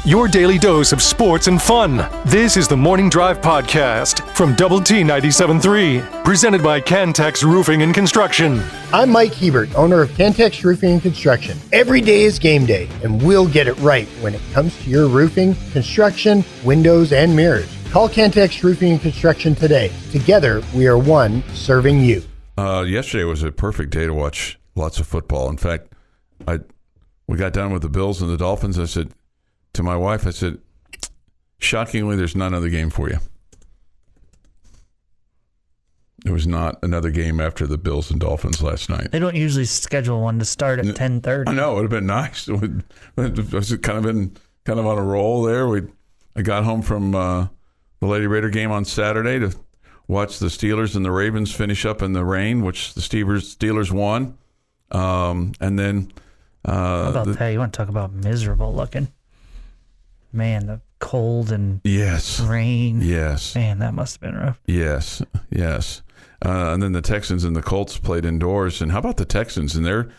your daily dose of sports and fun. This is the Morning Drive Podcast from Double T 97.3, presented by Cantex Roofing and Construction. I'm Mike Hebert, owner of Cantex Roofing and Construction. Every day is game day, and we'll get it right when it comes to your roofing, construction, windows, and mirrors. Call Cantex Roofing and Construction today. Together, we are one serving you. Yesterday was a perfect day to watch lots of football. In fact, we got done with the Bills and the Dolphins. I said to my wife, shockingly, there's not another game for you. There was not another game after the Bills and Dolphins last night. They don't usually schedule one to start at 10:30. I know, it would have been nice. It was kind of on a roll there. I got home from the Lady Raider game on Saturday to watch the Steelers and the Ravens finish up in the rain, which the Steelers won. And then How about that? You want to talk about miserable looking? Man, the cold and rain. Yes. Man, that must have been rough. Yes. And then the Texans and the Colts played indoors. And how about the Texans and their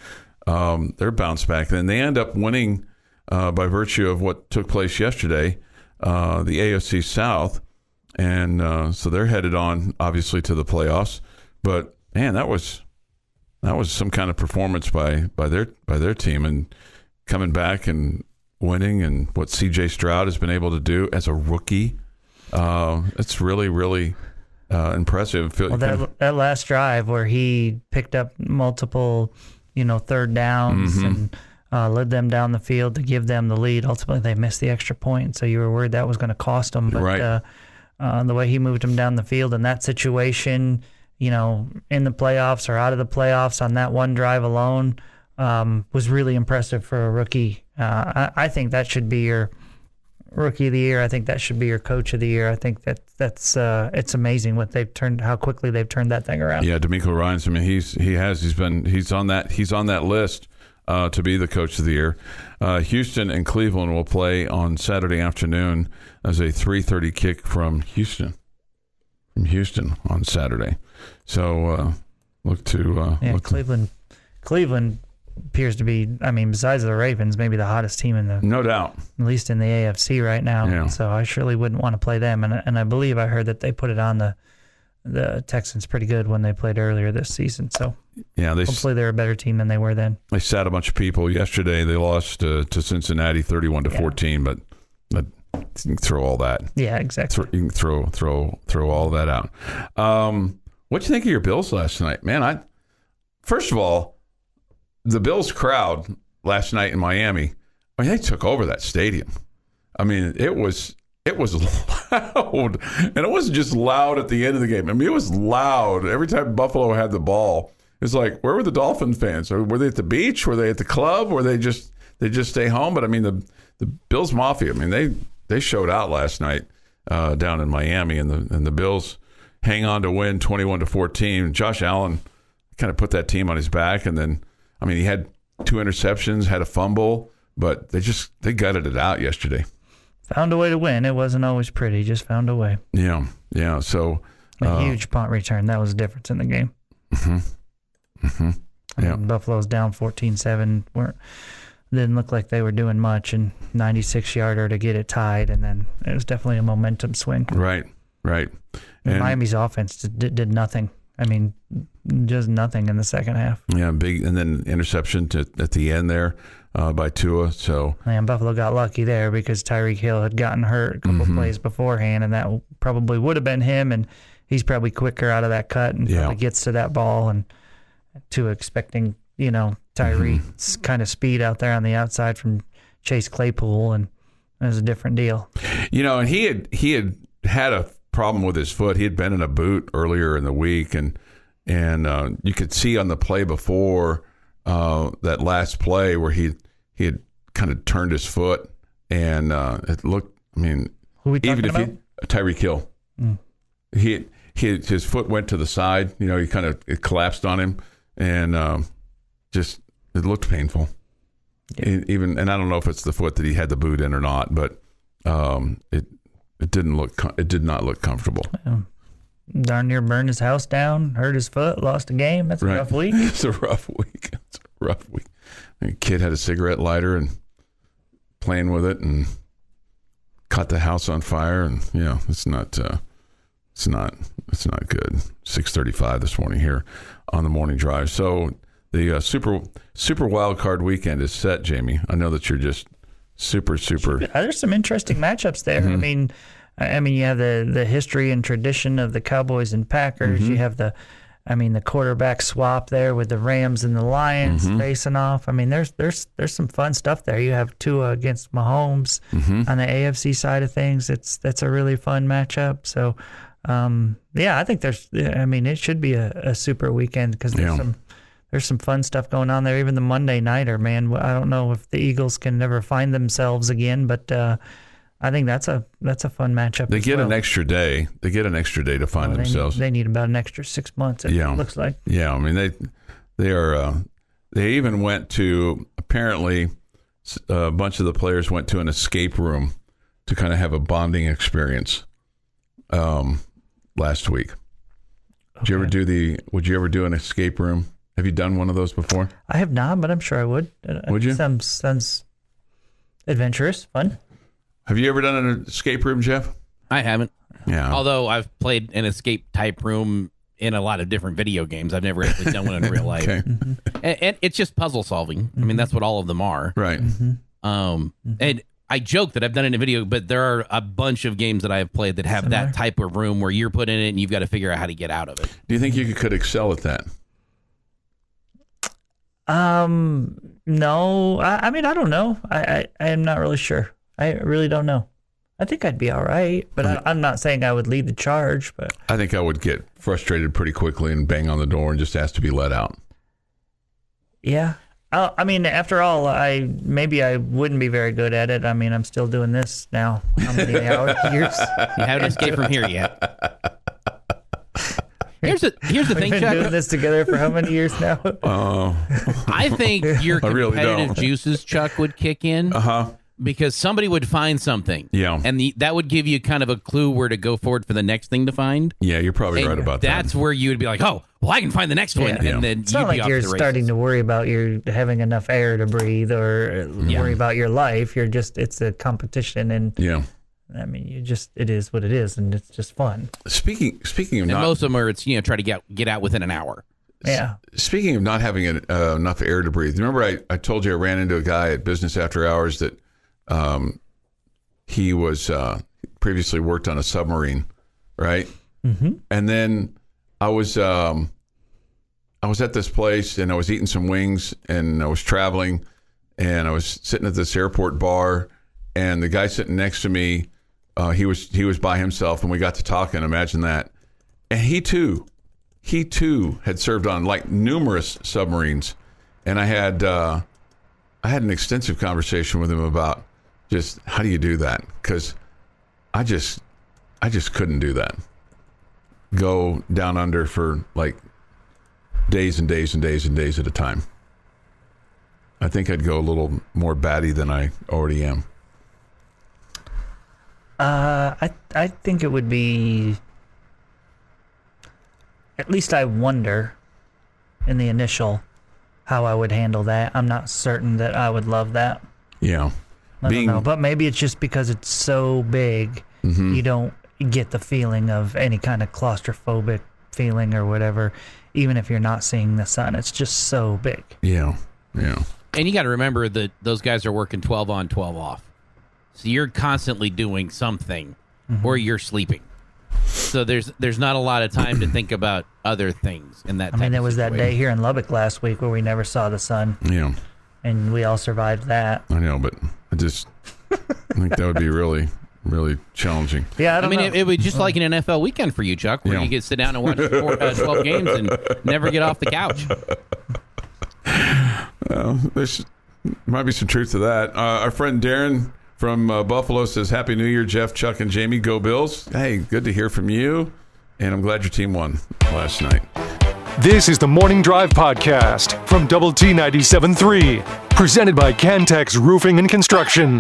bounce back? Then they end up winning by virtue of what took place yesterday, the AFC South. And so they're headed on, obviously, to the playoffs. But, man, that was some kind of performance by their team, and coming back and winning, and what C.J. Stroud has been able to do as a rookie. It's really, really impressive. Well, that last drive where he picked up multiple, third downs and led them down the field to give them the lead. Ultimately, they missed the extra point, so you were worried that was going to cost them. But right. The way he moved them down the field in that situation, in the playoffs or out of the playoffs on that one drive alone, was really impressive for a rookie. I think that should be your rookie of the year. I think that should be your coach of the year. I think that's it's amazing how quickly they've turned that thing around. Yeah, DeMeco Ryans. I mean, he's on that list to be the coach of the year. Houston and Cleveland will play on Saturday afternoon as a 3:30 kick from Houston on Saturday. So Cleveland appears to be, besides the Ravens, maybe the hottest team no doubt, at least in the AFC right now. Yeah. So I surely wouldn't want to play them. And I believe I heard that they put it on the Texans pretty good when they played earlier this season. So yeah, hopefully they're a better team than they were then. They sat a bunch of people yesterday. They lost to Cincinnati 31-14, but you can throw all that. Yeah, exactly. You can throw all that out. What'd you think of your Bills last night, man? First of all, the Bills crowd last night in Miami, they took over that stadium. I mean, it was loud, and it wasn't just loud at the end of the game. I mean, it was loud every time Buffalo had the ball. It's like, where were the Dolphin fans? Were they at the beach? Were they at the club? Were they just stay home? But I mean, the Bills Mafia, I mean, they showed out last night down in Miami, and the Bills hang on to win 21-14. Josh Allen kind of put that team on his back, and then, I mean, he had 2 interceptions, had a fumble, but they gutted it out yesterday. Found a way to win. It wasn't always pretty, just found a way. Yeah. So a huge punt return. That was the difference in the game. Yeah. Buffalo's down 14-7. Didn't look like they were doing much, and 96-yarder to get it tied, and then it was definitely a momentum swing. Right. And Miami's offense did nothing. I mean, just nothing in the second half. Yeah, big, and then interception at the end there by Tua. So Buffalo got lucky there because Tyreek Hill had gotten hurt a couple plays beforehand, and that probably would have been him. And he's probably quicker out of that cut and probably gets to that ball. And Tua expecting Tyreek's kind of speed out there on the outside from Chase Claypool, and it was a different deal. And he had a problem with his foot. He had been in a boot earlier in the week, and you could see on the play before that last play where he had kind of turned his foot, and it looked. I mean, who we talking about? Tyreek Hill, his foot went to the side. It collapsed on him, and it looked painful. Yeah. And I don't know if it's the foot that he had the boot in or not, but it did not look comfortable. Yeah. Darn near burned his house down, hurt his foot, lost a game. That's a rough week. It's a rough week. A kid had a cigarette lighter and playing with it, and caught the house on fire, and it's not good. 6:35 this morning here on the morning drive. So the super wild card weekend is set, Jamie. I know that you're just super. There's some interesting matchups there. Mm-hmm. I mean, you have the history and tradition of the Cowboys and Packers. Mm-hmm. You have the quarterback swap there with the Rams and the Lions Mm-hmm. facing off. I mean, there's some fun stuff there. You have Tua against Mahomes on the AFC side of things. That's a really fun matchup. So, I think it should be a super weekend because there's some fun stuff going on there. Even the Monday nighter, man. I don't know if the Eagles can never find themselves again, but I think that's a fun matchup. They get an extra day. They get an extra day to find themselves. They need about an extra 6 months. It looks like. Yeah, I mean they are. They even went to, apparently a bunch of the players went to an escape room to kind of have a bonding experience. Last week. Would you ever do an escape room? Have you done one of those before? I have not, but I'm sure I would. Would you? Sounds adventurous, fun. Have you ever done an escape room, Jeff? I haven't. Yeah. Although I've played an escape type room in a lot of different video games. I've never actually done one in real life. Okay. And it's just puzzle solving. I mean, that's what all of them are. Right. And I joke that I've done it in a video, but there are a bunch of games that I have played that have that type of room where you're put in it and you've got to figure out how to get out of it. Do you think you could excel at that? No. I mean, I don't know. I am not really sure. I really don't know. I think I'd be all right, but I'm not saying I would lead the charge. But I think I would get frustrated pretty quickly and bang on the door and just ask to be let out. Yeah. I mean, after all, I wouldn't be very good at it. I mean, I'm still doing this now. How many years? You haven't escaped from here yet. Here's the thing, We've been Chuck. doing this together for how many years now? I think your I really competitive don't. juices, Chuck, would kick in. Because somebody would find something. Yeah. And that would give you kind of a clue where to go forward for the next thing to find. Yeah, you're probably right about that. That's where you would be like, oh, well, I can find the next one. Yeah. And then It's not like you're starting to worry about you having enough air to breathe or worry about your life. It's a competition. And I mean, it is what it is. And it's just fun. Speaking of and most of them are, it's, try to get out within an hour. Yeah. Speaking of not having enough air to breathe, remember I told you I ran into a guy at Business After Hours that he was previously worked on a submarine, right? Mm-hmm. And then I was at this place and I was eating some wings and I was traveling and I was sitting at this airport bar and the guy sitting next to me, he was by himself and we got to talking. Imagine that, and he too had served on like numerous submarines, and I had an extensive conversation with him about just how do you do that? Because I just couldn't do that. Go down under for like days and days and days and days at a time. I think I'd go a little more batty than I already am. I think it would be, at least I wonder in the initial how I would handle that. I'm not certain that I would love that. Yeah. I don't know, but maybe it's just because it's so big, you don't get the feeling of any kind of claustrophobic feeling or whatever, even if you're not seeing the sun. It's just so big. Yeah. And you got to remember that those guys are working 12 on, 12 off. So you're constantly doing something, or you're sleeping. So there's not a lot of time to think about other things in that. I mean, there was that day here in Lubbock last week where we never saw the sun. Yeah. And we all survived that. I know, but I think that would be really, really challenging. Yeah, I mean, it would just like an NFL weekend for you, Chuck, where you get to sit down and watch 12 games and never get off the couch. There might be some truth to that. Our friend Darren from Buffalo says, Happy New Year, Jeff, Chuck, and Jamie. Go Bills. Hey, good to hear from you. And I'm glad your team won last night. This is the Morning Drive Podcast from Double T 97.3, presented by Cantex Roofing and Construction.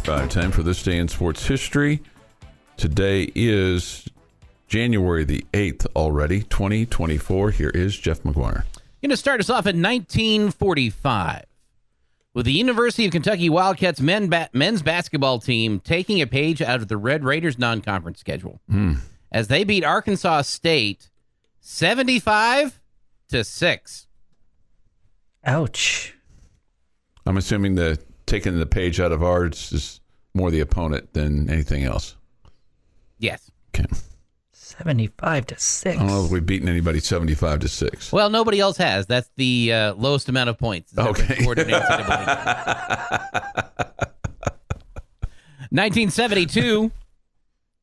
Time for this day in sports history. Today is January the 8th already, 2024. Here is Jeff McGuire. Going to start us off in 1945 with the University of Kentucky Wildcats men's basketball team taking a page out of the Red Raiders non-conference schedule as they beat Arkansas State 75-6. Ouch. I'm assuming the taking the page out of ours is more the opponent than anything else. Yes. Okay. 75-6. I don't know if we've beaten anybody 75-6. Well, nobody else has. That's the lowest amount of points. Okay. 1972,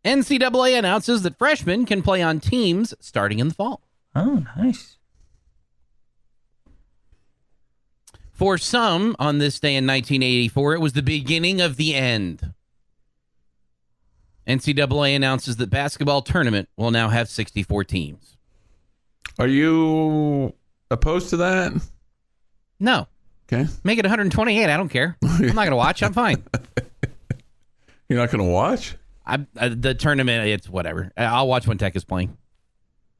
NCAA announces that freshmen can play on teams starting in the fall. Oh, nice. For some, on this day in 1984, it was the beginning of the end. NCAA announces that basketball tournament will now have 64 teams. Are you opposed to that? No. Okay. Make it 128. I don't care. I'm not going to watch. I'm fine. You're not going to watch? The tournament, it's whatever. I'll watch when Tech is playing.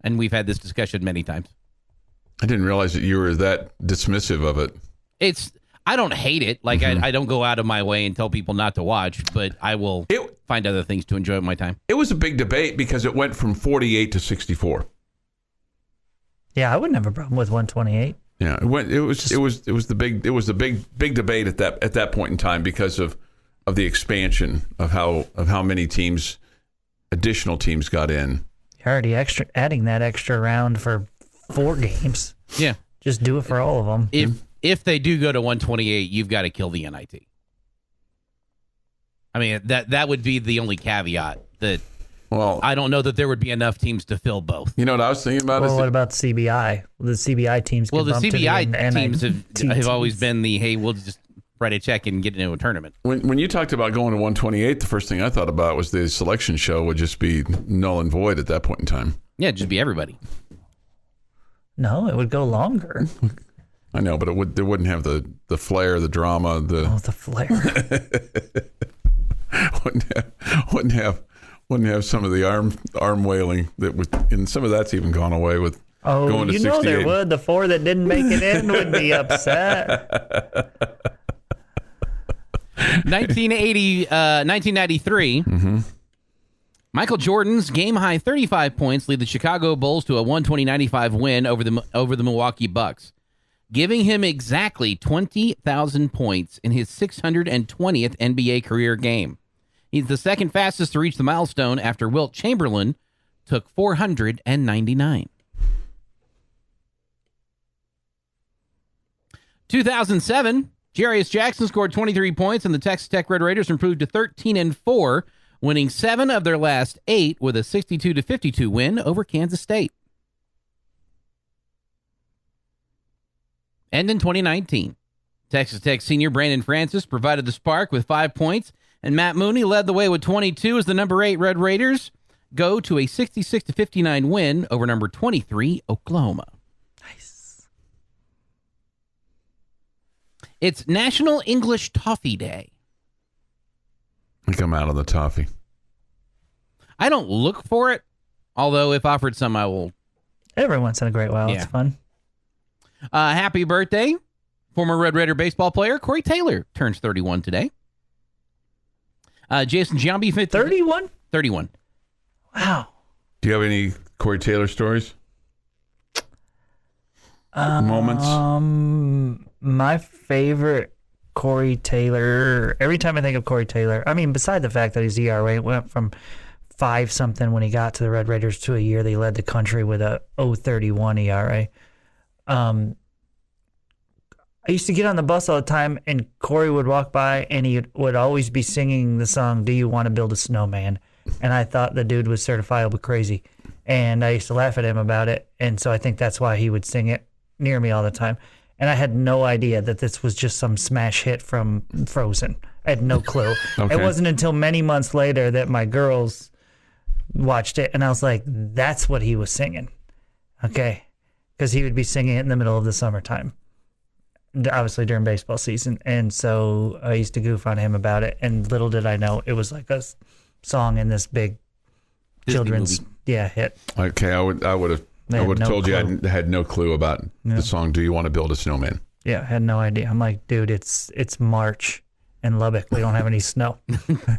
And we've had this discussion many times. I didn't realize that you were that dismissive of it. I don't hate it. Like, I don't go out of my way and tell people not to watch, but I will find other things to enjoy my time. It was a big debate because it went from 48 to 64. Yeah, I wouldn't have a problem with 128. Yeah, it was the big debate at that point in time because of the expansion of how many additional teams got in. You're already adding that extra round for 4 games. Yeah. Just do it for all of them. If they do go to 128, you've got to kill the NIT. I mean, that would be the only caveat. That I don't know that there would be enough teams to fill both. You know what I was thinking about? Well, what about CBI? The CBI teams. Well, the bump CBI teams have teams. always been the, hey, we'll just write a check and get into a tournament. When you talked about going to 128, the first thing I thought about was the selection show would just be null and void at that point in time. Yeah, it'd just be everybody. No, it would go longer. I know, but it wouldn't have the flair, the drama, the flair. wouldn't have some of the arm wailing that would, and some of that's even gone away with going to 68. You know there would. The 4 that didn't make it in would be upset. 1993. Michael Jordan's game-high 35 points lead the Chicago Bulls to a 120-95 win over the Milwaukee Bucks, giving him exactly 20,000 points in his 620th NBA career game. He's the second fastest to reach the milestone after Wilt Chamberlain took 499. 2007, Jarius Jackson scored 23 points, and the Texas Tech Red Raiders improved to 13-4, winning 7 of their last 8 with a 62-52 win over Kansas State. And in 2019, Texas Tech senior Brandon Francis provided the spark with 5 points, and Matt Mooney led the way with 22 as the number 8 Red Raiders go to a 66-59 win over number 23 Oklahoma. Nice. It's National English Toffee Day. I come out on the toffee. I don't look for it, although if offered some, I will. Every once in a great while, It's fun. Happy birthday, former Red Raider baseball player Corey Taylor turns 31 today. Jason Giambi, 31? 31. Wow. Do you have any Corey Taylor stories? Moments? My favorite Corey Taylor, every time I think of Corey Taylor, I mean, beside the fact that his ERA went from 5-something when he got to the Red Raiders to a year they led the country with a 0.31 ERA. I used to get on the bus all the time, and Corey would walk by, and he would always be singing the song, "Do You Want to Build a Snowman?" And I thought the dude was certifiably crazy. And I used to laugh at him about it, and so I think that's why he would sing it near me all the time. And I had no idea that this was just some smash hit from Frozen. I had no clue. Okay. It wasn't until many months later that my girls watched it, and I was like, that's what he was singing. Okay. Because he would be singing it in the middle of the summertime, obviously during baseball season. And so I used to goof on him about it, and little did I know it was like a song in this big children's hit. Okay, I would have told you I had no clue about the song "Do You Want to Build a Snowman?" Yeah, I had no idea. I'm like, dude, it's March in Lubbock. We don't have any snow.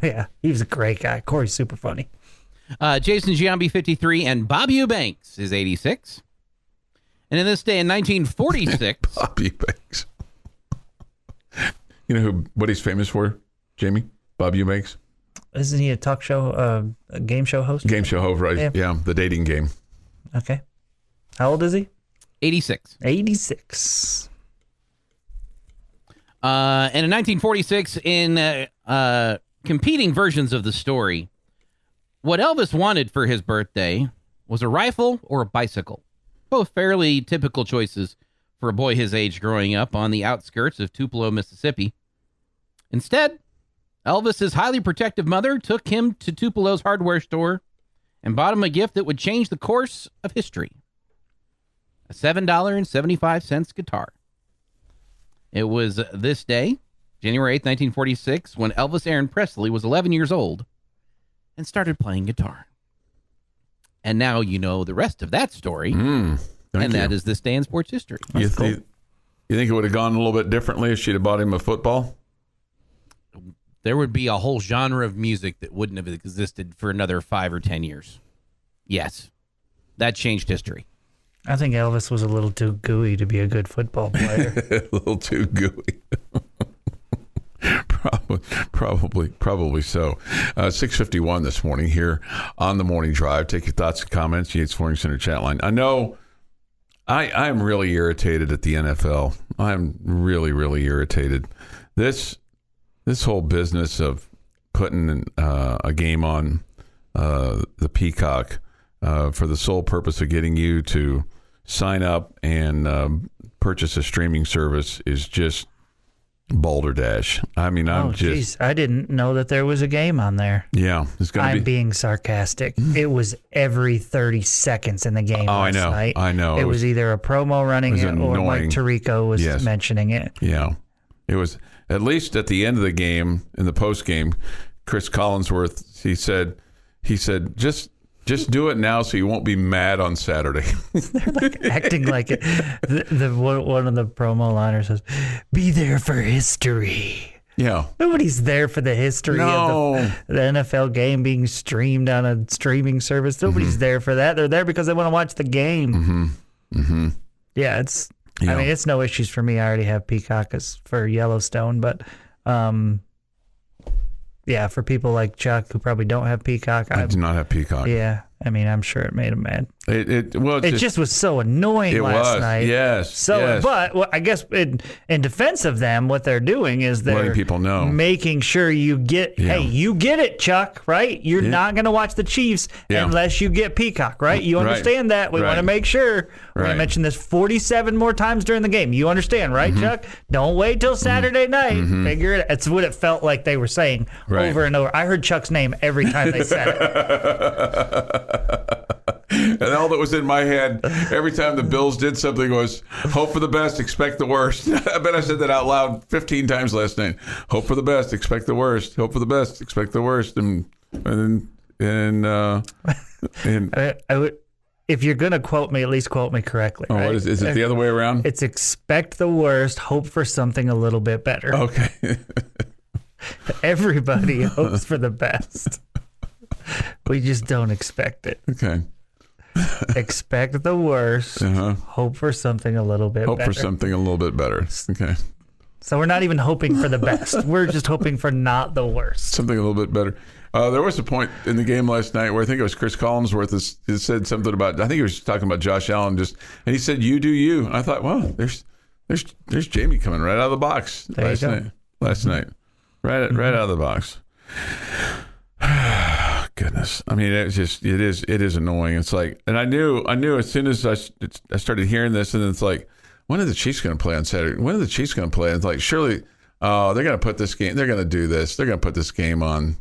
Yeah, he was a great guy. Corey's super funny. Jason Giambi, 53, and Bob Eubanks is 86. And in this day in 1946... Bob Eubanks. You know what he's famous for, Jamie? Bob Eubanks? Isn't he a talk show, a game show host? Game show host, right? Yeah, the dating game. Okay. How old is he? 86. 86. And in 1946, in competing versions of the story, what Elvis wanted for his birthday was a rifle or a bicycle. Both fairly typical choices for a boy his age growing up on the outskirts of Tupelo, Mississippi. Instead, Elvis's highly protective mother took him to Tupelo's hardware store and bought him a gift that would change the course of history. A $7.75 guitar. It was this day, January 8th, 1946, when Elvis Aaron Presley was 11 years old and started playing guitar. And now you know the rest of that story, and that is this day in sports history. You think it would have gone a little bit differently if she'd have bought him a football? There would be a whole genre of music that wouldn't have existed for another 5 or 10 years. Yes, that changed history. I think Elvis was a little too gooey to be a good football player. A little too gooey. Probably so. 6:51 this morning here on the Morning Drive. Take your thoughts and comments. Yates Flooring Center chat line. I know I'm really irritated at the NFL. I'm really, really irritated. This whole business of putting a game on the Peacock for the sole purpose of getting you to sign up and purchase a streaming service is just balderdash. I mean, I didn't know that there was a game on there. Yeah, it's going to be. I'm being sarcastic. It was every 30 seconds in the game last night. I know. It was either a promo running it or Mike Tirico was mentioning it. Yeah. It was, at least at the end of the game, in the post game, Chris Collinsworth, he said, just do it now so you won't be mad on Saturday. They're like acting like it. One of the promo liners says, "Be there for history." Yeah. Nobody's there for the history of the NFL game being streamed on a streaming service. Nobody's there for that. They're there because they want to watch the game. Yeah, I mean, it's no issues for me. I already have Peacock for Yellowstone, but yeah, for people like Chuck who probably don't have Peacock. I do not have Peacock. Yeah, I mean, I'm sure it made him mad. It just was so annoying last night. Yes. But I guess in defense of them, what they're doing is they're letting people know, making sure you get. Yeah. Hey, you get it, Chuck. Right? You're not going to watch the Chiefs unless you get Peacock. Right? You understand that? We want to make sure. We're going to mention this 47 more times during the game. You understand, right, Chuck? Don't wait till Saturday night. Figure it. That's what it felt like they were saying over and over. I heard Chuck's name every time they said it. And all that was in my head every time the Bills did something was hope for the best, expect the worst. I bet I said that out loud 15 times last night. Hope for the best, expect the worst. Hope for the best, expect the worst. And I would, if you're gonna quote me, at least quote me correctly. Oh, right? What is it the other way around? It's expect the worst, hope for something a little bit better. Okay. Everybody hopes for the best. We just don't expect it. Okay. Expect the worst. Hope for something a little bit better. Hope for something a little bit better. Okay. So we're not even hoping for the best. We're just hoping for not the worst. Something a little bit better. There was a point in the game last night where I think it was Chris Collinsworth that said something about, I think he was talking about Josh Allen, and he said, "You do you." And I thought, well, there's Jamie coming right out of the box last night. Right out of the box. Goodness. I mean, it is annoying. It's like, and I knew as soon as I started hearing this, and it's like, when are the Chiefs going to play on Saturday? When are the Chiefs going to play? And it's like, surely, they're going to put this game, they're going to do this. They're going to put this game on,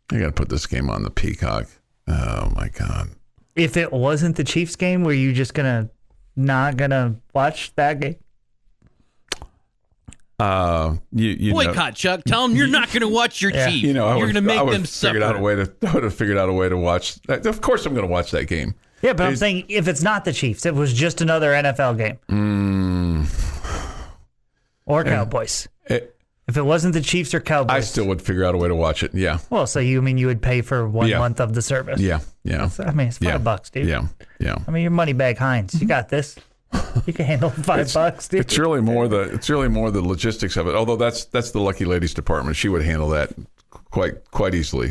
the Peacock. Oh my God. If it wasn't the Chiefs game, were you just not going to watch that game? You boycott, Chuck. Tell them you're not going to watch your Chiefs. You're going to make them suffer. I would have figured out a way to watch that. Of course, I'm going to watch that game. Yeah, but I'm saying if it's not the Chiefs, it was just another NFL game. or Cowboys. If it wasn't the Chiefs or Cowboys, I still would figure out a way to watch it. Yeah. Well, so you would pay for 1 month of the service? Yeah. Yeah. It's $5, dude. Yeah. Yeah. I mean, your money bag, Heinz. You got this. You can handle $5, dude. It's really more the logistics of it. Although that's the lucky ladies department. She would handle that quite easily.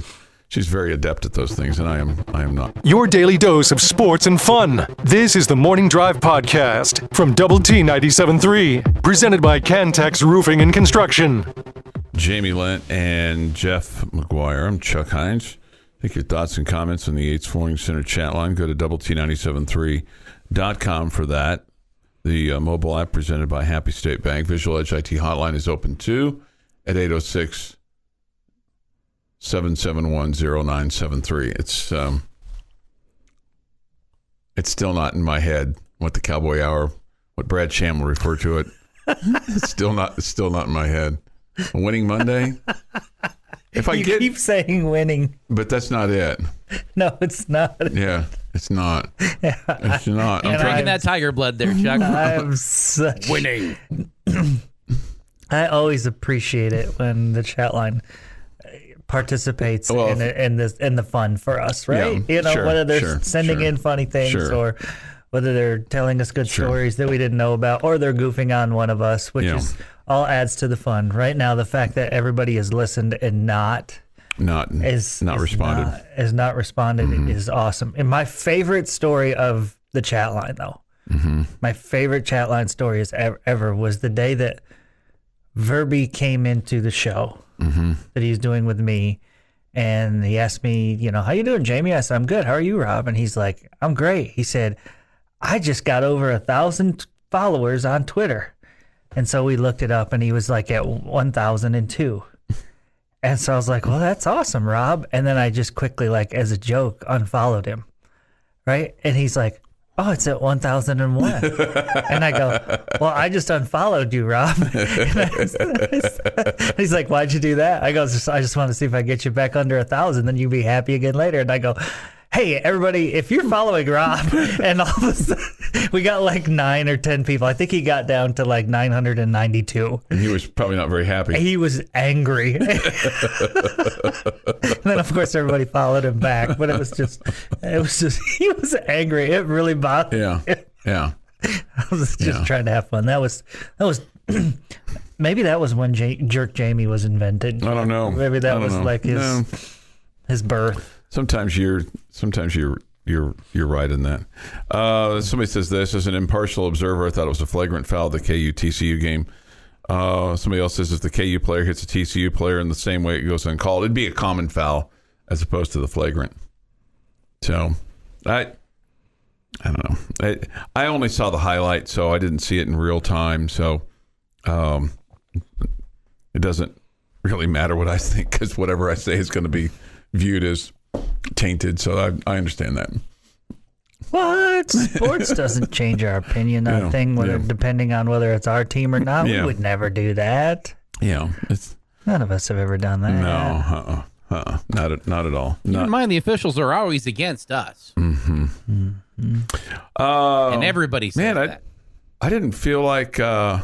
She's very adept at those things, and I am not. Your daily dose of sports and fun. This is the Morning Drive Podcast from Double T 97.3, presented by Cantex Roofing and Construction. Jamie Lent and Jeff McGuire. I'm Chuck Heinz. Take your thoughts and comments on the Yates Flooring Center chat line. Go to doublet973.com for that. The mobile app presented by Happy State Bank. Visual Edge IT hotline is open too at 806-771-0973. It's still not in my head what the Cowboy Hour, what Brad Sham will refer to it. It's still not in my head. A winning Monday. Keep saying winning, but that's not it. No, it's not. Yeah, it's not. It's not. I'm drinking that tiger blood there, Chuck. I'm such winning. I always appreciate it when the chat line participates in the fun for us, right? Yeah, whether they're sending in funny things or whether they're telling us good stories that we didn't know about, or they're goofing on one of us, which is all adds to the fun. Right now, the fact that everybody has listened and not responded is awesome. And my favorite story of the chat line, though, my favorite chat line story ever was the day that Verby came into the show that he's doing with me, and he asked me, how you doing, Jamie? I said, I'm good. How are you, Rob? And he's like, I'm great. He said, I just got over 1,000 followers on Twitter. And so we looked it up, and he was like at 1,002. And so I was like, well, that's awesome, Rob. And then I just quickly, like as a joke, unfollowed him, right? And he's like, oh, it's at 1,001. And I go, well, I just unfollowed you, Rob. And he's like, why'd you do that? I go, I just want to see if I get you back under 1,000, then you'll be happy again later. And I go, hey, everybody, if you're following Rob, and all of a sudden, we got like 9 or 10 people. I think he got down to like 992. And he was probably not very happy. He was angry. And then, of course, everybody followed him back. But he was angry. It really bothered me. Yeah. I was just trying to have fun. That was maybe that was when Jerk Jamie was invented. I don't know. Maybe that was like his birth. Sometimes you're right in that. Somebody says this as an impartial observer, I thought it was a flagrant foul of the KU TCU game. Somebody else says if the KU player hits a TCU player in the same way it goes uncalled, it'd be a common foul as opposed to the flagrant. So I don't know. I only saw the highlight, so I didn't see it in real time. So it doesn't really matter what I think, because whatever I say is going to be viewed as tainted. So I understand that. What? Sports doesn't change our opinion on thing, depending on whether it's our team or not. We would never do that. Yeah, none of us have ever done that. No, not at all. Keep in mind, the officials are always against us. And everybody says that. I didn't feel like the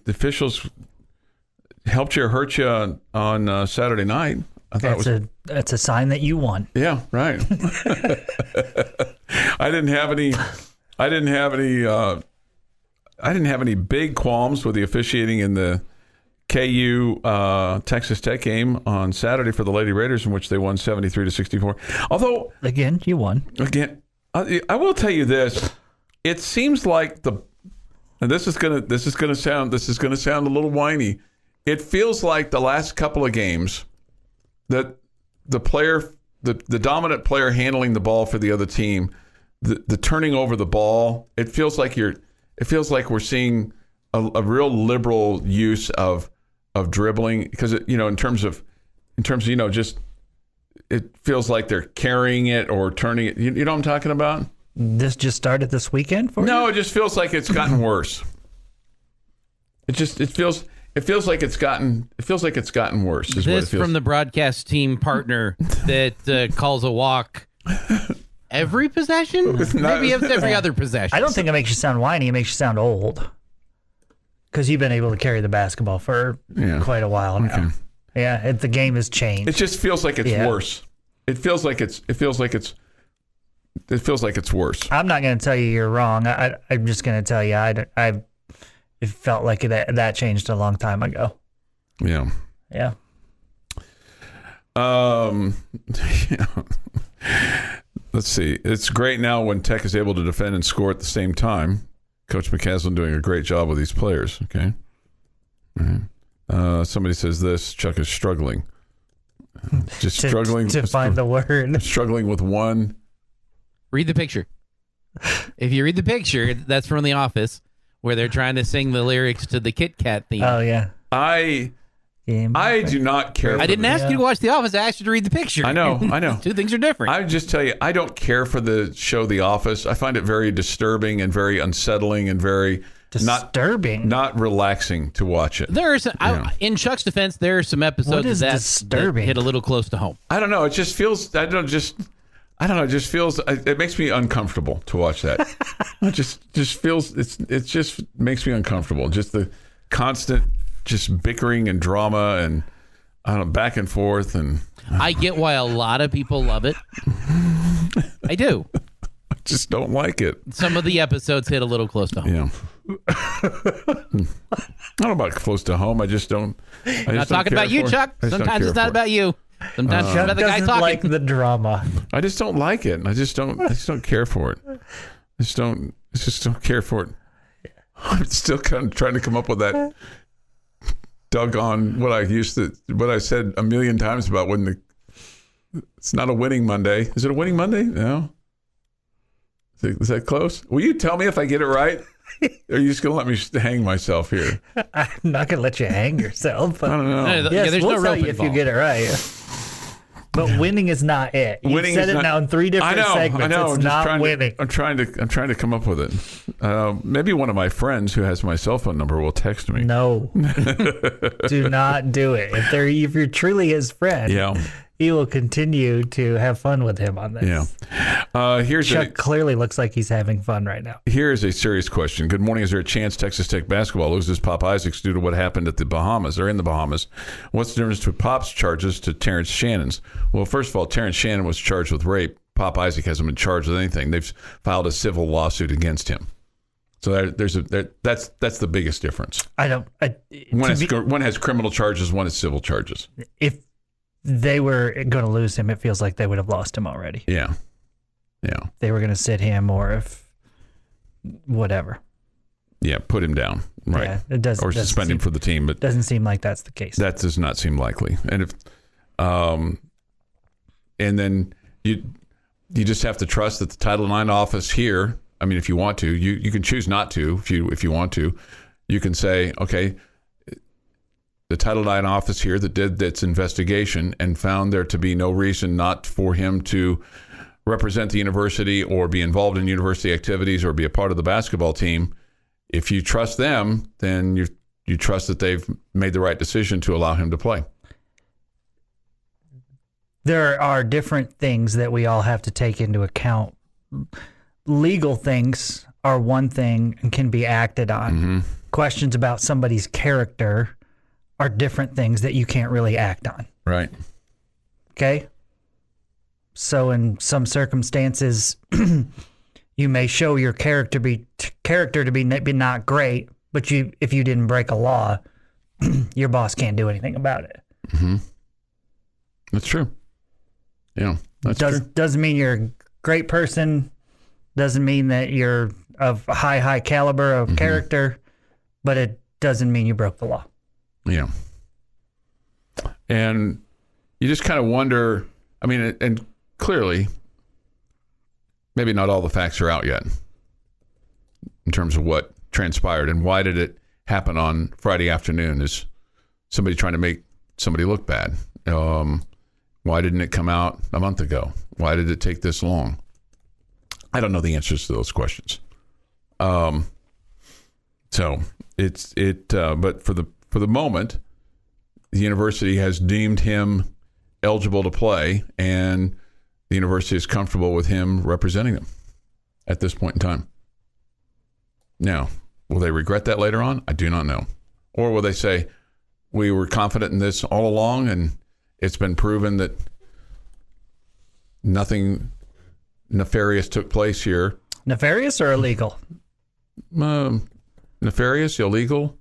officials helped you or hurt you on Saturday night. I thought that's a sign that you won. Yeah, right. I didn't have any big qualms with the officiating in the KU Texas Tech game on Saturday for the Lady Raiders, in which they won 73-64. Although again, you won. I will tell you this: it seems like and this is gonna sound a little whiny. It feels like the last couple of games that the dominant player handling the ball for the other team, the turning over the ball, it feels like we're seeing a real liberal use of dribbling, because in terms of just, it feels like they're carrying it or turning it. You know what I'm talking about? This just started this weekend for you? No, it just feels like it's gotten worse. It feels like it's gotten worse. Is this what it feels. From the broadcast team partner that calls a walk every possession? Maybe it's every other possession. I don't think it makes you sound whiny. It makes you sound old. Because you've been able to carry the basketball for quite a while now. Okay. Yeah, the game has changed. It just feels like it's worse. It feels like it's worse. I'm not going to tell you you're wrong. I'm just going to tell you it felt like that changed a long time ago. Yeah. Yeah. Let's see. It's great now when Tech is able to defend and score at the same time. Coach McCaslin doing a great job with these players. Okay. All right. Somebody says this. Chuck is struggling. Just struggling to find the word. Struggling with one. Read the picture. If you read the picture, that's from The Office, where they're trying to sing the lyrics to the Kit Kat theme. Oh, yeah. I do not care. I didn't ask you to watch The Office. I asked you to read the picture. I know. Two things are different. I just tell you, I don't care for the show The Office. I find it very disturbing and very unsettling and very disturbing, not relaxing to watch it. There are some, in Chuck's defense, there are some episodes that hit a little close to home. I don't know. It just feels. I don't know. It just feels. It makes me uncomfortable to watch that. It just feels. It just makes me uncomfortable. Just the constant, just bickering and drama and I don't know, back and forth. And I get why a lot of people love it. I do. I just don't like it. Some of the episodes hit a little close to home. Yeah. I don't know about close to home. I just don't. I'm not talking about you, Chuck. Sometimes it's not about you. Sometimes it's about the guy talking. Like the drama. I just don't like it. I just don't care for it. I just don't care for it. I'm still kind of trying to come up with that doggone what I said a million times about when it's not a winning Monday. Is it a winning Monday? No. Is that close? Will you tell me if I get it right? Or are you just going to let me hang myself here? I'm not going to let you hang yourself. I don't know. Yes, there's we'll no tell rope you if involved. you get it right. But winning is not it. You've said it now in 3 different segments. I know. It's not winning. I'm trying to come up with it. Maybe one of my friends who has my cell phone number will text me. No. Do not do it. If you're truly his friend, he will continue to have fun with him on this. Yeah. Chuck clearly looks like he's having fun right now. Here's a serious question. Good morning. Is there a chance Texas Tech basketball loses Pop Isaacs due to what happened at the Bahamas? They're in the Bahamas. What's the difference between Pop's charges to Terrence Shannon's? Well, first of all, Terrence Shannon was charged with rape. Pop Isaac hasn't been charged with anything. They've filed a civil lawsuit against him. So that's the biggest difference. One has criminal charges, one has civil charges. If they were going to lose him, it feels like they would have lost him already. Yeah. They were going to sit him or if whatever. Yeah, put him down. Right. Yeah, it does, or suspend him for the team, but doesn't seem like that's the case. That does not seem likely. And if and then you just have to trust that the Title IX office here, I mean, if you want to, you can choose not to if you want to. You can say, okay, the Title IX office here that did its investigation and found there to be no reason not for him to represent the university or be involved in university activities or be a part of the basketball team. If you trust them, then you trust that they've made the right decision to allow him to play. There are different things that we all have to take into account. Legal things are one thing and can be acted on. Mm-hmm. Questions about somebody's character are different things that you can't really act on. Right. Okay? So in some circumstances, you may show your character to be not great, but if you didn't break a law, your boss can't do anything about it. Mm-hmm. That's true. Yeah, that's true. Doesn't mean you're a great person. Doesn't mean that you're of high caliber of character, but it doesn't mean you broke the law. Yeah. And you just kind of wonder, I mean, and clearly, maybe not all the facts are out yet in terms of what transpired and why did it happen on Friday afternoon? Is somebody trying to make somebody look bad? Why didn't it come out a month ago? Why did it take this long? I don't know the answers to those questions. But for the moment, the university has deemed him eligible to play, and the university is comfortable with him representing them at this point in time. Now, Will they regret that later on? I do not know. Or will they say, we were confident in this all along, and it's been proven that nothing nefarious took place here? Nefarious or illegal? Nefarious, illegal.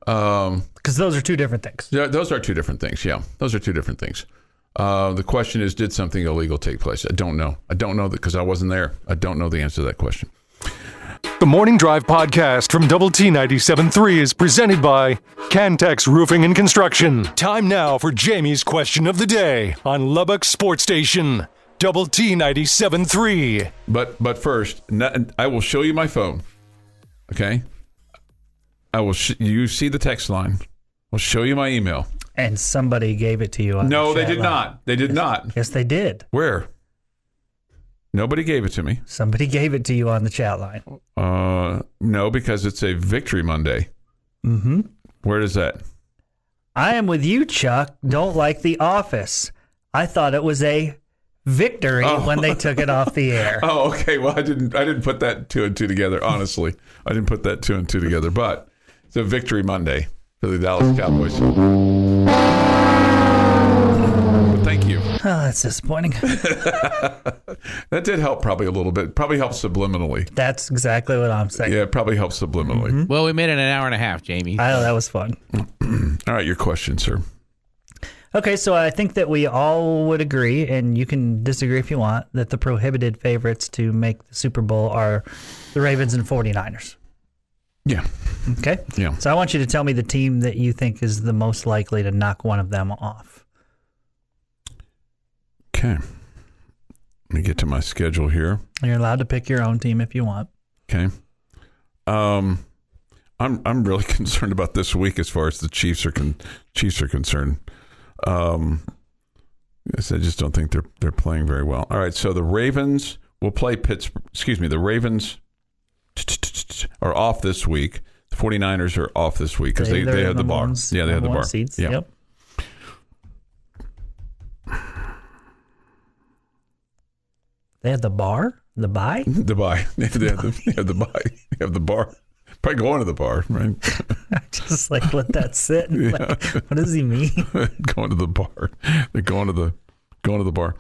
Because those are two different things. Yeah, those are two different things. Yeah, those are two different things. The question is, did something illegal take place? I don't know. I don't know that because I wasn't there. I don't know the answer to that question. The Morning Drive podcast from Double T 97.3 is presented by Cantex Roofing and Construction. Time now for Jamie's question of the day on Lubbock Sports Station, Double T 97.3. But first, I will show you my phone. Okay, I will. You see the text line. I'll show you my email. And somebody gave it to you. On No, the they did chat line. not. They did not. Yes, they did. Where? Nobody gave it to me. Somebody gave it to you on the chat line. No, because it's a Victory Monday. Mm-hmm. Where is that? I am with you, Chuck. Don't like The Office. I thought it was a victory when they took it off the air. Oh, okay. Well, I didn't put that two and two together. Honestly, I didn't put that two and two together. But it's a Victory Monday for the Dallas Cowboys. Thank you. Oh, that's disappointing. That did help probably a little bit. Probably helped subliminally. That's exactly what I'm saying. Yeah, it probably helped subliminally. Mm-hmm. Well, we made it an hour and a half, Jamie. I know, that was fun. All right, your question, sir. Okay, so I think that we all would agree, and you can disagree if you want, that the prohibited favorites to make the Super Bowl are the Ravens and 49ers. Yeah. Okay? Yeah. So I want you to tell me the team that you think is the most likely to knock one of them off. Okay. Let me get to my schedule here. You're allowed to pick your own team if you want. Okay. I'm really concerned about this week as far as the Chiefs are concerned. I just don't think they're playing very well. All right, so the Ravens will play Pittsburgh. Excuse me, the Ravens are off this week. The 49ers are off this week because they had the bar. Yeah, they had the bar. Seats. Yeah. Yep. They had the bar? The bye? The bye. They have the bye. They have the bar. Probably going to the bar, right? Just like let that sit. And Yeah. like, what does he mean? Going to the bar. They're going to the bar.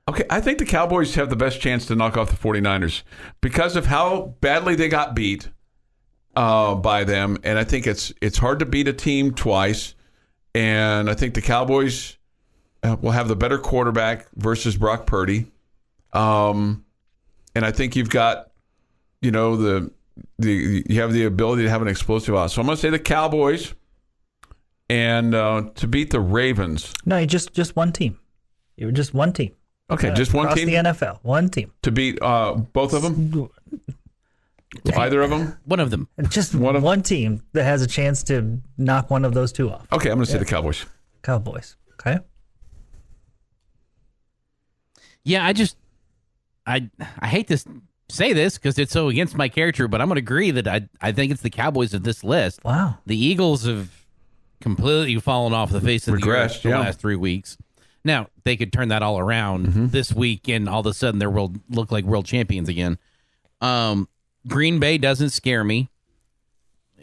Okay, I think the Cowboys have the best chance to knock off the 49ers because of how badly they got beat by them, and I think it's hard to beat a team twice. And I think the Cowboys will have the better quarterback versus Brock Purdy. And I think you've got, you have the ability to have an explosive offense. So I'm going to say the Cowboys and to beat the Ravens. No, just one team. You were just one team. Okay, just one team? Across the NFL, one team. To beat both of them? Either of them? One of them. Just One one, of- team that has a chance to knock one of those two off. Okay, I'm going to say the Cowboys. Cowboys. Okay. Yeah, I hate to say this because it's so against my character, but I'm going to agree that I think it's the Cowboys of this list. Wow. The Eagles have completely fallen off the face of the earth Regressed, the yeah. last 3 weeks. Now, they could turn that all around this week, and all of a sudden they will look like world champions again. Green Bay doesn't scare me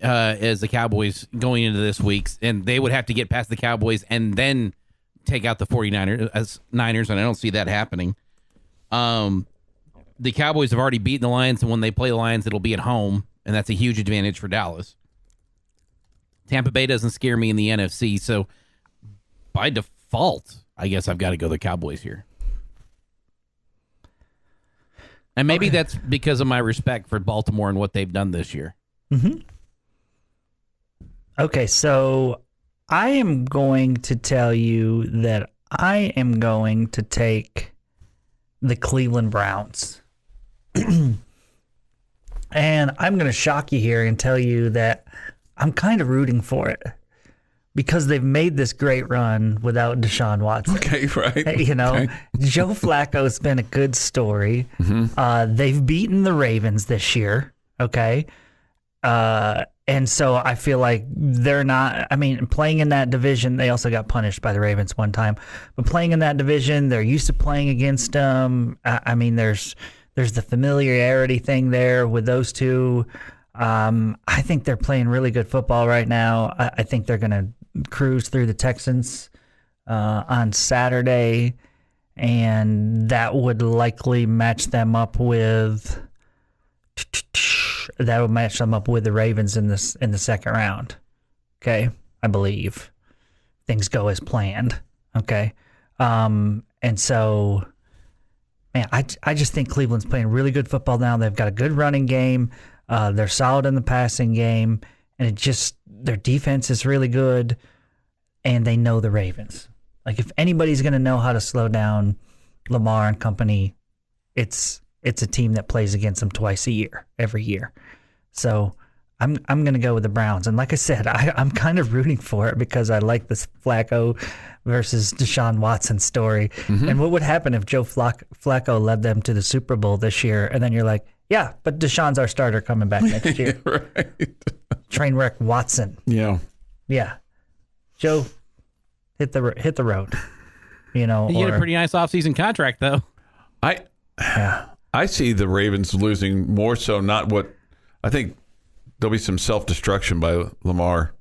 as the Cowboys going into this week, and they would have to get past the Cowboys and then take out the 49ers, and I don't see that happening. The Cowboys have already beaten the Lions, and when they play the Lions, it'll be at home, and that's a huge advantage for Dallas. Tampa Bay doesn't scare me in the NFC, so by default, I guess I've got to go the Cowboys here. And maybe that's because of my respect for Baltimore and what they've done this year. Mm-hmm. Okay, so I am going to tell you that I am going to take the Cleveland Browns. And I'm going to shock you here and tell you that I'm kind of rooting for it because they've made this great run without Deshaun Watson. Okay, right. Okay. Joe Flacco's been a good story. Mm-hmm. They've beaten the Ravens this year. Okay. And so I feel like they're not, playing in that division, they also got punished by the Ravens one time, but playing in that division, they're used to playing against them. There's there's the familiarity thing there with those two. I think they're playing really good football right now. I think they're going to cruise through the Texans on Saturday, and that would likely match them up with the Ravens in the second round. Okay, I believe things go as planned. Okay, and so, man, I just think Cleveland's playing really good football now. They've got a good running game. They're solid in the passing game, and their defense is really good, and they know the Ravens. Like, if anybody's going to know how to slow down Lamar and company, it's a team that plays against them twice a year, every year. So I'm going to go with the Browns. And like I said, I'm kind of rooting for it because I like this Flacco versus Deshaun Watson story. Mm-hmm. And what would happen if Joe Flacco led them to the Super Bowl this year, and then you're like, yeah, but Deshaun's our starter coming back next year. Right. Trainwreck Watson. Yeah. Yeah. Joe, hit the road. You get a pretty nice offseason contract, though. I see the Ravens losing more so I think there'll be some self-destruction by Lamar,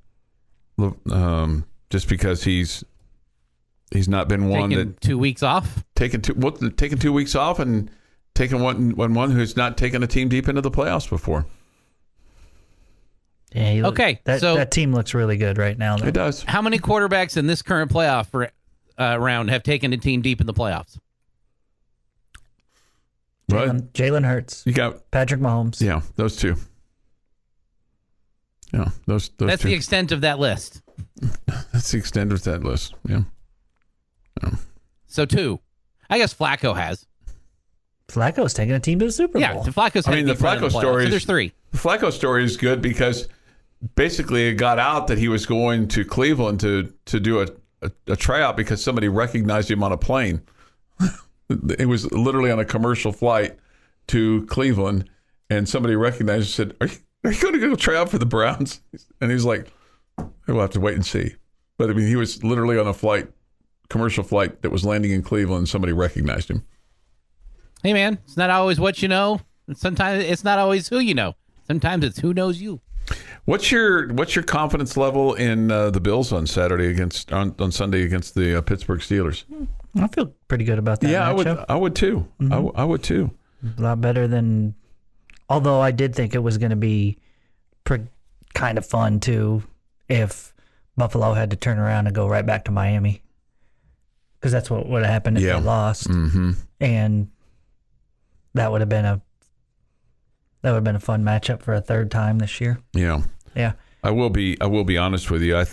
just because he's not been one taking that 2 weeks off, taking 2 weeks off, and taking one who's not taken a team deep into the playoffs before. Yeah. Okay, so that team looks really good right now, though. It does. How many quarterbacks in this current playoff round have taken a team deep in the playoffs? Jalen Hurts. You got Patrick Mahomes. Yeah, those two. Yeah, those That's two. the extent of that list. That's the extent of that list. Yeah. So 2. I guess Flacco has. Flacco's taking a team to the Super Bowl. Yeah, Flacco's. I mean, the Flacco story. So there's 3. The Flacco story is good because basically it got out that he was going to Cleveland to do a tryout because somebody recognized him on a plane. It was literally on a commercial flight to Cleveland, and somebody recognized him and said, Are you going to go try out for the Browns? And he was like, we'll have to wait and see. But I mean, he was literally on a commercial flight that was landing in Cleveland, and somebody recognized him. Hey, man, it's not always what you know. Sometimes it's not always who you know. Sometimes it's who knows you. What's your confidence level in the Bills on Saturday on Sunday against the Pittsburgh Steelers? I feel pretty good about that. Yeah, matchup. I would too. Mm-hmm. I would too. A lot better than. Although I did think it was going to be kind of fun too if Buffalo had to turn around and go right back to Miami, because that's what would have happened if they lost, mm-hmm. and that would have been a fun matchup for a third time this year. Yeah. Yeah. I will be honest with you. I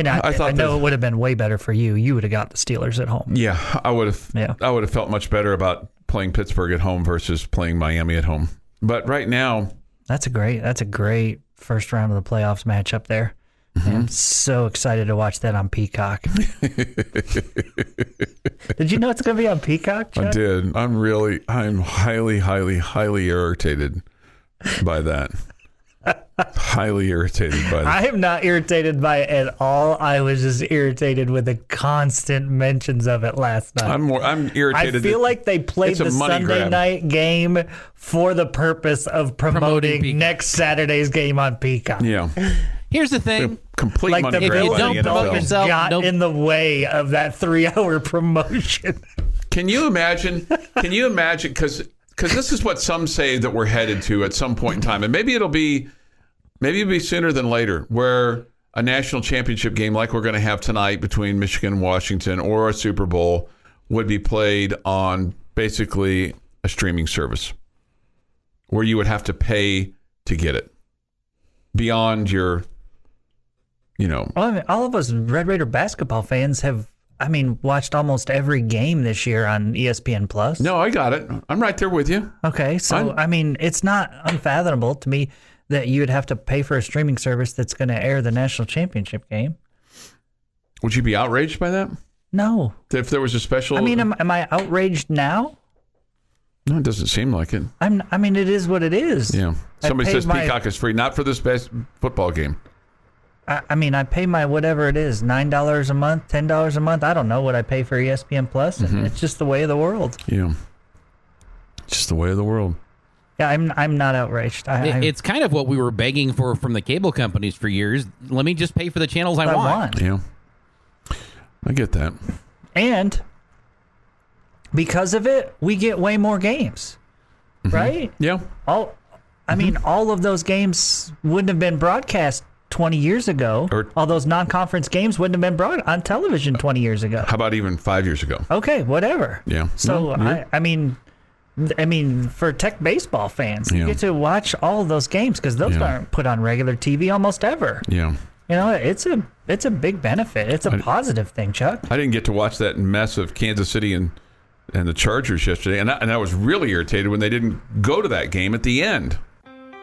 know it would have been way better for you. You would have got the Steelers at home. Yeah, I would have. Yeah. I would have felt much better about playing Pittsburgh at home versus playing Miami at home. But right now, that's a great first round of the playoffs matchup there. Mm-hmm. I'm so excited to watch that on Peacock. Did you know it's going to be on Peacock, Chuck? I did. I'm highly, highly, highly irritated by that. Highly irritated by that. I am not irritated by it at all. I was just irritated with the constant mentions of it last night. I'm irritated. I feel like they played the Sunday night game for the purpose of promoting next Saturday's game on Peacock. Yeah. Here's the thing. Complete like money the grab. If you don't promote yourself, got in the way of that 3-hour promotion. Can you imagine? Because this is what some say that we're headed to at some point in time, and maybe it'll be sooner than later, where a national championship game like we're going to have tonight between Michigan and Washington, or a Super Bowl, would be played on basically a streaming service where you would have to pay to get it beyond your, Well, I mean, all of us Red Raider basketball fans have, watched almost every game this year on ESPN Plus. No, I got it. I'm right there with you. Okay, so it's not unfathomable to me that you would have to pay for a streaming service that's going to air the national championship game. Would you be outraged by that? No. If there was a special... am I outraged now? No, it doesn't seem like it. It is what it is. Yeah. Somebody says Peacock is free, not for this best football game. I pay my whatever it is, $9 a month, $10 a month. I don't know what I pay for ESPN Plus, and it's just the way of the world. Yeah. Just the way of the world. Yeah, I'm not outraged. It's kind of what we were begging for from the cable companies for years. Let me just pay for the channels I want. Yeah, I get that. And because of it, we get way more games, right? Yeah. All of those games wouldn't have been broadcast 20 years ago. All those non-conference games wouldn't have been brought on television 20 years ago. How about even 5 years ago? Okay, whatever. Yeah. So, I mean, for Tech baseball fans, you get to watch all of those games because those aren't put on regular TV almost ever. Yeah. You know, it's a big benefit. It's a positive thing, Chuck. I didn't get to watch that mess of Kansas City and the Chargers yesterday, and I was really irritated when they didn't go to that game at the end.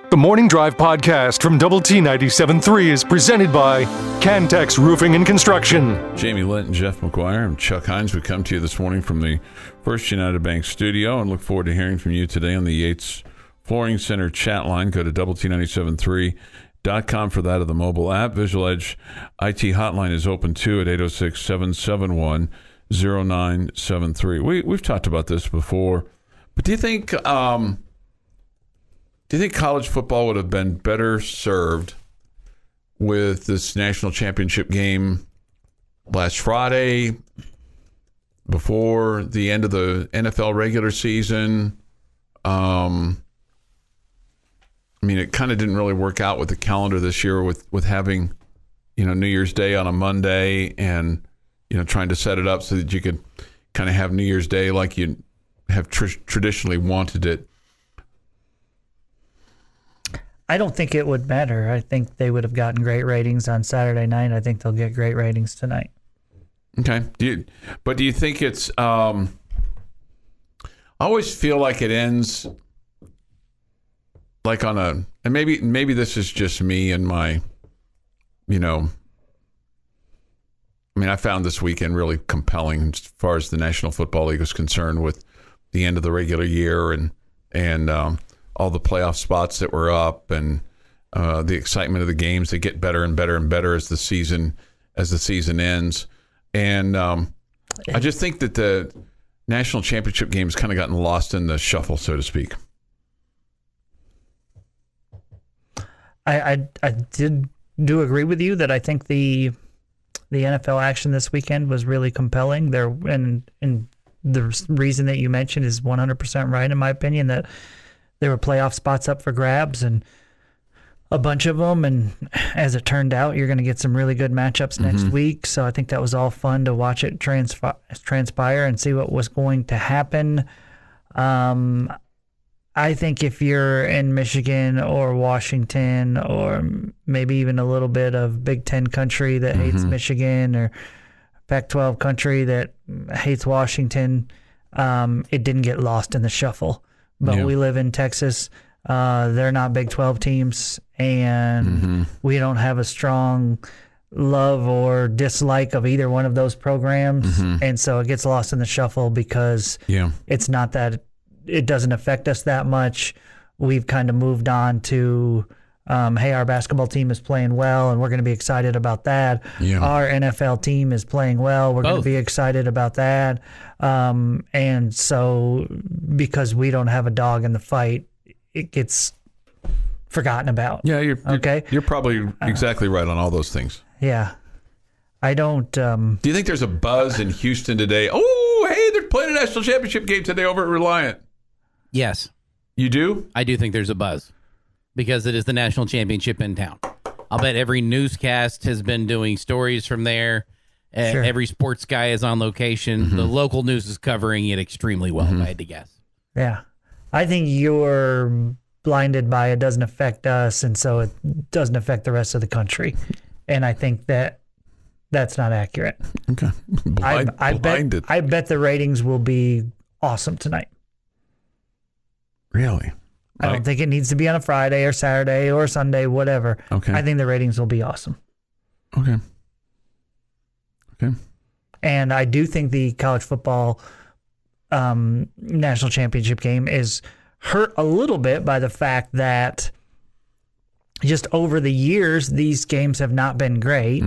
The Morning Drive podcast from Double T 97.3 is presented by Cantex Roofing and Construction. Jamie Lent and Jeff McGuire. I'm Chuck Heinz. We come to you this morning from the First United Bank studio and look forward to hearing from you today on the Yates Flooring Center chat line. Go to doublet973.com for that of the mobile app. Visual Edge IT hotline is open too at 806-771-0973. We've talked about this before, but do you think college football would have been better served with this national championship game last Friday before the end of the NFL regular season? I mean, it kind of didn't really work out with the calendar this year with having, New Year's Day on a Monday and, trying to set it up so that you could kind of have New Year's Day like you have traditionally wanted it. I don't think it would matter. I think they would have gotten great ratings on Saturday night. I think they'll get great ratings tonight. Okay. Do you think it's I always feel like it ends like on a, and maybe this is just me and my, I found this weekend really compelling as far as the National Football League is concerned with the end of the regular year and all the playoff spots that were up and the excitement of the games that get better and better and better as the season ends. And I just think that the national championship game's kind of gotten lost in the shuffle, so to speak. I do agree with you that I think the NFL action this weekend was really compelling. And the reason that you mentioned is 100% right in my opinion, that there were playoff spots up for grabs and a bunch of them. And as it turned out, you're going to get some really good matchups next week. So I think that was all fun to watch it transpire and see what was going to happen. I think if you're in Michigan or Washington or maybe even a little bit of Big Ten country that hates Michigan or Pac-12 country that hates Washington, it didn't get lost in the shuffle. But we live in Texas. They're not Big 12 teams, and we don't have a strong love or dislike of either one of those programs. And so it gets lost in the shuffle because it's not that it doesn't affect us that much. We've kind of moved on to, hey, our basketball team is playing well, and we're going to be excited about that. Our NFL team is playing well. We're going to be excited about that. And so because we don't have a dog in the fight, it gets forgotten about. Yeah, you're probably exactly right on all those things. Yeah. I don't... Do you think there's a buzz in Houston today? Oh, hey, they're playing a national championship game today over at Reliant. Yes. You do? I do think there's a buzz because it is the national championship in town. I'll bet every newscast has been doing stories from there. Sure. Every sports guy is on location. The local news is covering it extremely well, if I had to guess. Yeah. I think you're blinded by it doesn't affect us, and so it doesn't affect the rest of the country. And I think that's not accurate. Okay. I bet the ratings will be awesome tonight. Really? I don't think it needs to be on a Friday or Saturday or Sunday, whatever. Okay. I think the ratings will be awesome. Okay. And I do think the college football national championship game is hurt a little bit by the fact that just over the years, these games have not been great.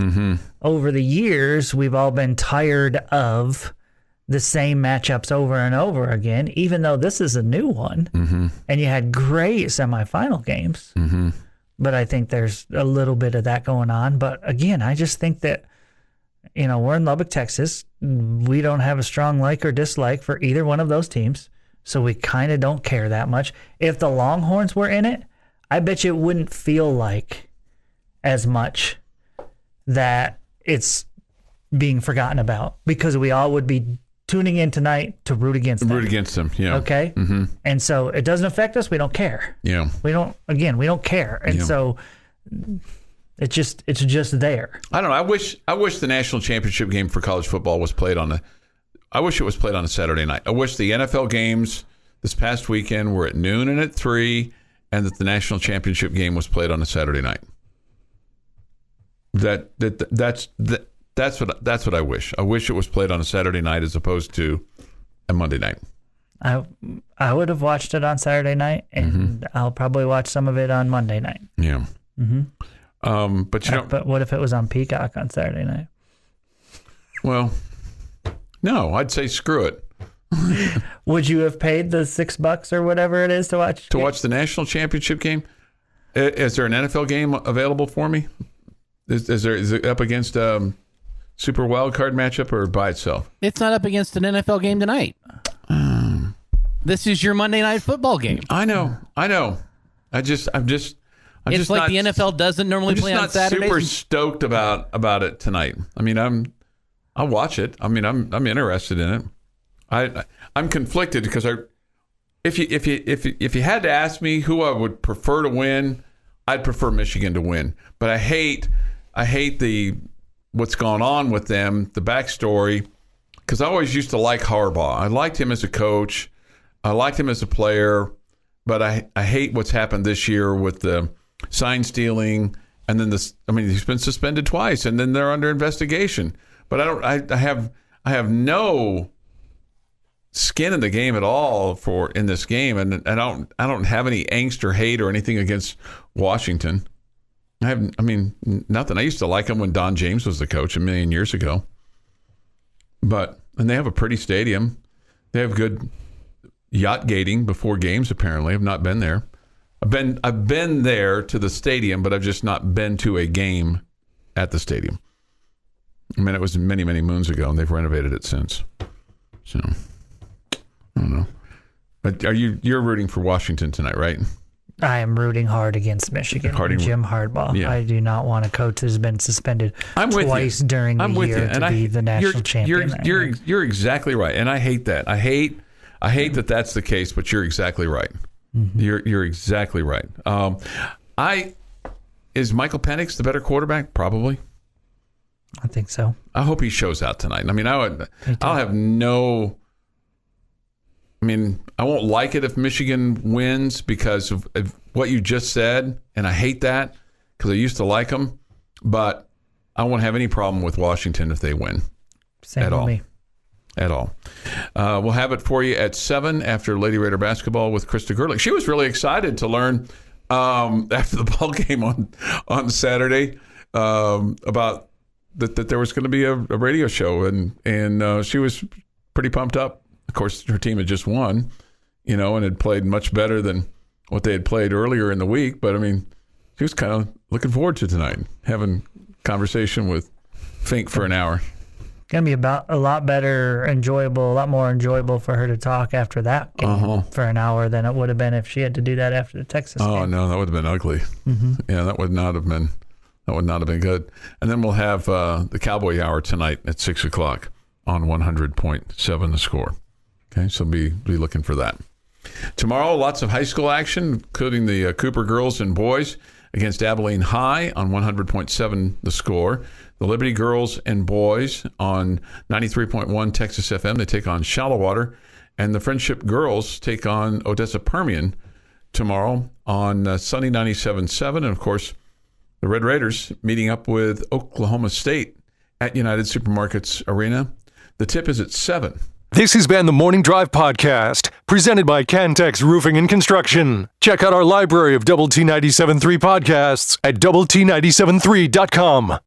Over the years, we've all been tired of the same matchups over and over again, even though this is a new one. Mm-hmm. And you had great semifinal games. Mm-hmm. But I think there's a little bit of that going on. But again, I just think that, we're in Lubbock, Texas. We don't have a strong like or dislike for either one of those teams. So we kind of don't care that much. If the Longhorns were in it, I bet you it wouldn't feel like as much that it's being forgotten about, because we all would be tuning in tonight to root against them. Root against them, yeah. Okay? Mm-hmm. And so it doesn't affect us. We don't care. Yeah. We don't care. And so it's just there. I don't know. I wish the national championship game for college football was played on I wish it was played on a Saturday night. I wish the NFL games this past weekend were at noon and at 3, and that the national championship game was played on a Saturday night. That's what I wish. I wish it was played on a Saturday night as opposed to a Monday night. I would have watched it on Saturday night, and I'll probably watch some of it on Monday night. Yeah. Mm-hmm. But what if it was on Peacock on Saturday night? Well, no, I'd say screw it. Would you have paid the $6 or whatever it is to watch the national championship game? Is there an NFL game available for me? Is it up against Super Wild Card matchup or by itself? It's not up against an NFL game tonight. This is your Monday Night Football game. I know. I'm just It's like the NFL doesn't normally play on Saturdays. I'm super stoked about it tonight. I mean, I'll watch it. I mean, I'm interested in it. I'm conflicted because if you had to ask me who I would prefer to win, I'd prefer Michigan to win. But I hate what's gone on with them, the backstory, because I always used to like Harbaugh. I liked him as a coach. I liked him as a player. But I hate what's happened this year with the sign stealing, and then he's been suspended twice, and then they're under investigation. But I have no skin in the game at all in this game, and I don't have any angst or hate or anything against Washington. Nothing. I used to like them when Don James was the coach a million years ago. And they have a pretty stadium. They have good yacht gating before games. Apparently, I've not been there. I've been there to the stadium, but I've just not been to a game at the stadium. It was many, many moons ago, and they've renovated it since. So I don't know. But you're rooting for Washington tonight, right? I am rooting hard against Michigan. Jim Harbaugh. Yeah. I do not want a coach who's been suspended twice during the year to be the national champion. You're exactly right, and I hate that. I hate that that's the case, but you're exactly right. Mm-hmm. You're exactly right. Is Michael Penix the better quarterback? Probably. I think so. I hope he shows out tonight. I'll have no. I won't like it if Michigan wins because of what you just said, and I hate that because I used to like them. But I won't have any problem with Washington if they win. Same at with all. Me. At all. We'll have it for you at 7 after Lady Raider basketball with Krista Gerlich. She was really excited to learn after the ball game on Saturday about that there was going to be a radio show, and she was pretty pumped up. Of course, her team had just won, and had played much better than what they had played earlier in the week. But, she was kind of looking forward to tonight, having conversation with Fink for an hour. Going to be about a lot more enjoyable for her to talk after that game for an hour than it would have been if she had to do that after the Texas game. Oh, no, that would have been ugly. Mm-hmm. Yeah, that would not have been good. And then we'll have the Cowboy Hour tonight at 6 o'clock on 100.7 The Score. Okay, so be looking for that. Tomorrow, lots of high school action, including the Cooper girls and boys against Abilene High on 100.7 The Score. The Liberty girls and boys on 93.1 Texas FM. They take on Shallowater. And the Friendship girls take on Odessa Permian tomorrow on Sunny 97.7. And, of course, the Red Raiders meeting up with Oklahoma State at United Supermarkets Arena. The tip is at 7. This has been the Morning Drive Podcast, presented by Cantex Roofing and Construction. Check out our library of Double T 97.3 podcasts at doublet97.3.com.